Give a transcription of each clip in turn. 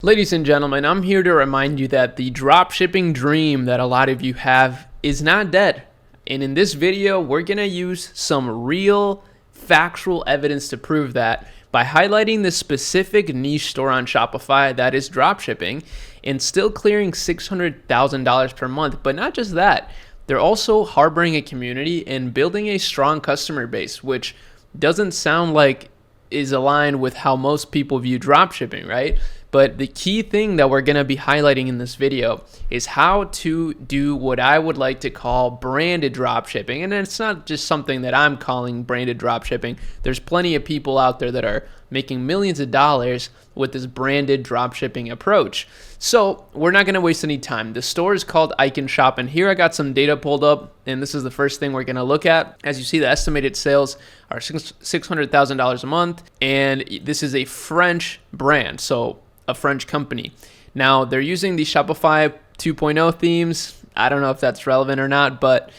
Ladies and gentlemen, I'm here to remind you that the dropshipping dream that a lot of you have is not dead. And in this video, we're going to use some real factual evidence to prove that by highlighting the specific niche store on Shopify that is dropshipping and still clearing $600,000 per month. But not just that, they're also harboring a community and building a strong customer base, which doesn't sound like is aligned with how most people view dropshipping, right? But the key thing that we're going to be highlighting in this video is how to do what I would like to call branded dropshipping. And it's not just something that I'm calling branded dropshipping. There's plenty of people out there that are making millions of dollars with this branded dropshipping approach. So we're not going to waste any time. The store is called Icon Shop, and here I got some data pulled up, and this is the first thing we're going to look at. As you see, the estimated sales are $600,000 a month, and this is a French brand, so a French company. Now, they're using the Shopify 2.0 themes. I don't know if that's relevant or not, but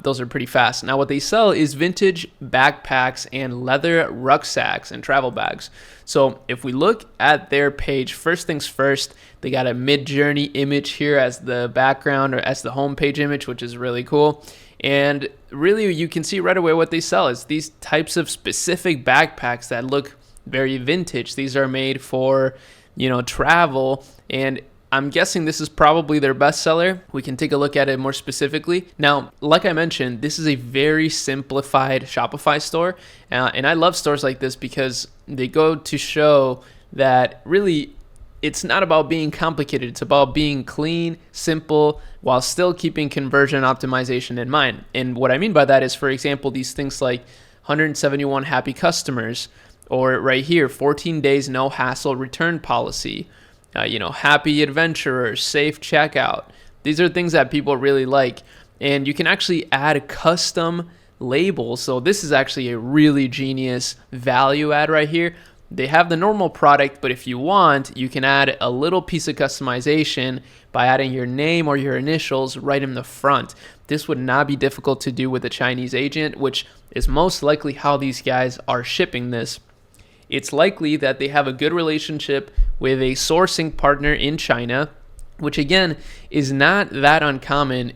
those are pretty fast. Now, what they sell is vintage backpacks and leather rucksacks and travel bags. So if we look at their page, first things first, they got a Mid-Journey image here as the background or as the homepage image, which is really cool. And really, you can see right away what they sell is these types of specific backpacks that look very vintage. These are made for, travel, and I'm guessing this is probably their bestseller. We can take a look at it more specifically. Now, like I mentioned, this is a very simplified Shopify store, and I love stores like this because they go to show that really it's not about being complicated. It's about being clean, simple, while still keeping conversion optimization in mind. And what I mean by that is, for example, these things like 171 happy customers, or right here, 14 days no hassle return policy, happy adventurers, safe checkout. These are things that people really like. And you can actually add custom labels. So this is actually a really genius value add right here. They have the normal product, but if you want, you can add a little piece of customization by adding your name or your initials right in the front. This would not be difficult to do with a Chinese agent, which is most likely how these guys are shipping this. It's likely that they have a good relationship with a sourcing partner in China, which again is not that uncommon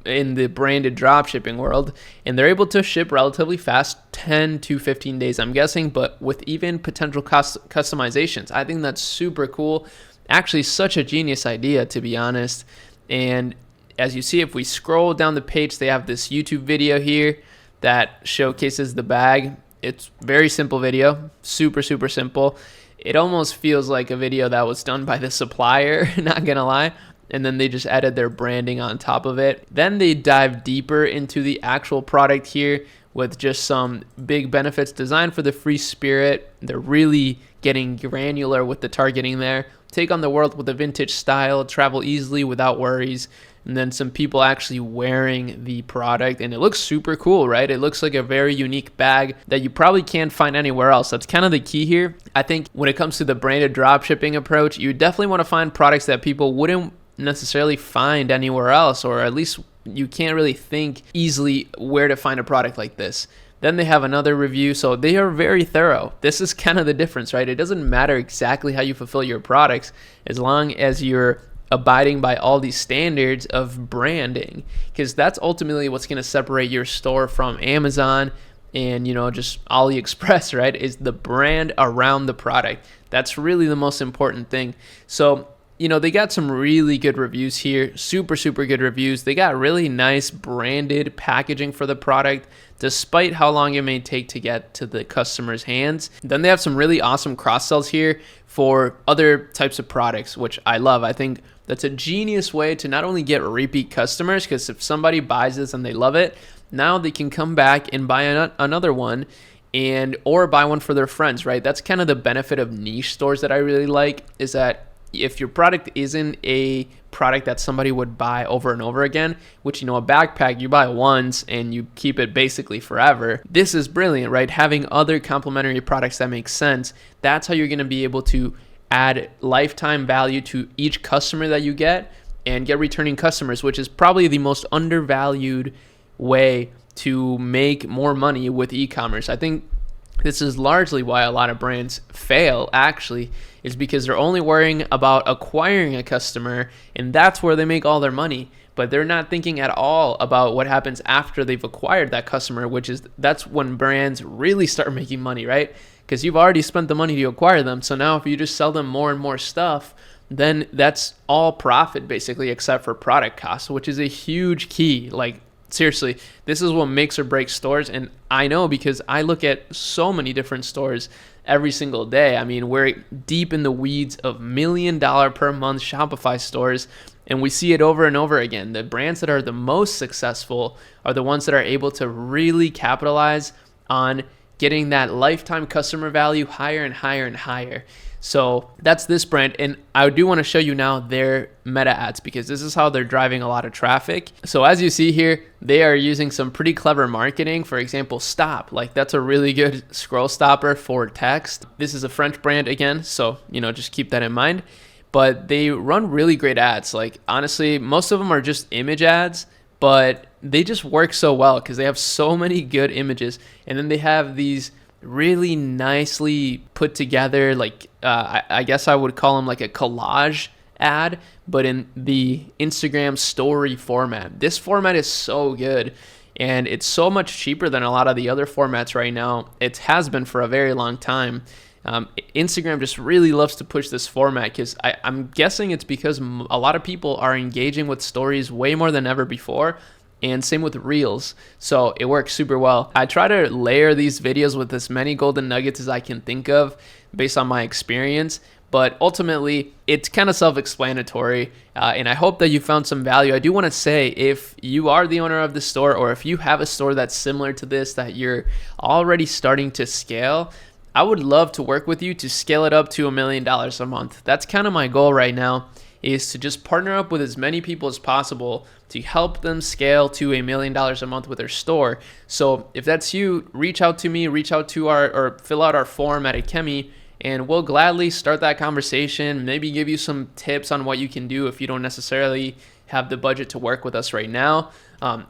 in the branded dropshipping world, and they're able to ship relatively fast, 10 to 15 days, I'm guessing, but with even potential customizations. I think that's super cool. Actually, such a genius idea, to be honest. And as you see, if we scroll down the page, they have this YouTube video here that showcases the bag. It's very simple video, super simple. It almost feels like a video that was done by the supplier, not gonna lie. And then they just added their branding on top of it. Then they dive deeper into the actual product here with just some big benefits designed for the free spirit. They're really getting granular with the targeting there. Take on the world with a vintage style, travel easily without worries. And then some people actually wearing the product, and it looks super cool, right? It looks like a very unique bag that you probably can't find anywhere else. That's kind of the key here. I think when it comes to the branded dropshipping approach, you definitely want to find products that people wouldn't necessarily find anywhere else, or at least you can't really think easily where to find a product like this. Then they have another review, so they are very thorough. This is kind of the difference, right? It doesn't matter exactly how you fulfill your products as long as you're abiding by all these standards of branding, because that's ultimately what's going to separate your store from Amazon and just AliExpress, right? Is the brand around the product. That's really the most important thing. So they got some really good reviews here, super good reviews. They got really nice branded packaging for the product, despite how long it may take to get to the customer's hands. Then they have some really awesome cross sells here for other types of products, which I love. I think that's a genius way to not only get repeat customers, because if somebody buys this and they love it, now they can come back and buy another one or buy one for their friends, right? That's kind of the benefit of niche stores that I really like, is that if your product isn't a product that somebody would buy over and over again, which, a backpack you buy once and you keep it basically forever, this is brilliant, right? Having other complementary products that make sense, that's how you're going to be able to add lifetime value to each customer that you get and get returning customers, which is probably the most undervalued way to make more money with e-commerce. I think This is largely why a lot of brands fail, actually, is because they're only worrying about acquiring a customer, and that's where they make all their money. But they're not thinking at all about what happens after they've acquired that customer, that's when brands really start making money, right? Because you've already spent the money to acquire them. So now if you just sell them more and more stuff, then that's all profit basically, except for product costs, which is a huge key. Like, seriously, this is what makes or breaks stores. And I know because I look at so many different stores every single day. I mean, we're deep in the weeds of $1 million per month Shopify stores, and we see it over and over again. The brands that are the most successful are the ones that are able to really capitalize on getting that lifetime customer value higher and higher and higher. So that's this brand, and I do want to show you now their meta ads, because this is how they're driving a lot of traffic. So as you see here, they are using some pretty clever marketing. For example, stop, like that's a really good scroll stopper for text. This is a French brand again, so just keep that in mind. But they run really great ads. Like, honestly, most of them are just image ads, but they just work so well because they have so many good images, and then they have these really nicely put together, like I guess I would call them like a collage ad, but in the Instagram story format. This format is so good, and it's so much cheaper than a lot of the other formats right now. It has been for a very long time. Instagram just really loves to push this format because I'm guessing it's because a lot of people are engaging with stories way more than ever before. And same with Reels. So it works super well. I try to layer these videos with as many golden nuggets as I can think of based on my experience. But ultimately, it's kind of self-explanatory. And I hope that you found some value. I do want to say, if you are the owner of the store, or if you have a store that's similar to this, that you're already starting to scale, I would love to work with you to scale it up to $1 million a month. That's kind of my goal right now, is to just partner up with as many people as possible to help them scale to $1 million a month with their store. So if that's you, reach out to me, or fill out our form at Akemi, and we'll gladly start that conversation, maybe give you some tips on what you can do if you don't necessarily have the budget to work with us right now.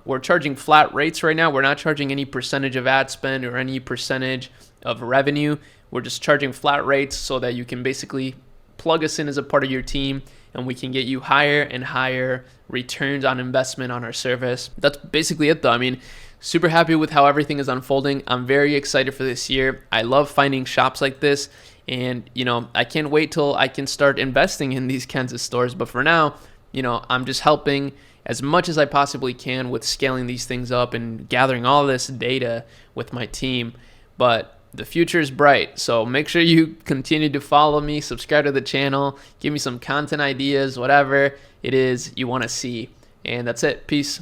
We're charging flat rates right now. We're not charging any percentage of ad spend or any percentage of revenue. We're just charging flat rates so that you can basically plug us in as a part of your team, and we can get you higher and higher returns on investment on our service. That's basically it though. I mean, super happy with how everything is unfolding. I'm very excited for this year. I love finding shops like this, and I can't wait till I can start investing in these kinds of stores. But for now, I'm just helping as much as I possibly can with scaling these things up and gathering all this data with my team. But the future is bright, so make sure you continue to follow me, subscribe to the channel, give me some content ideas, whatever it is you want to see. And that's it. Peace.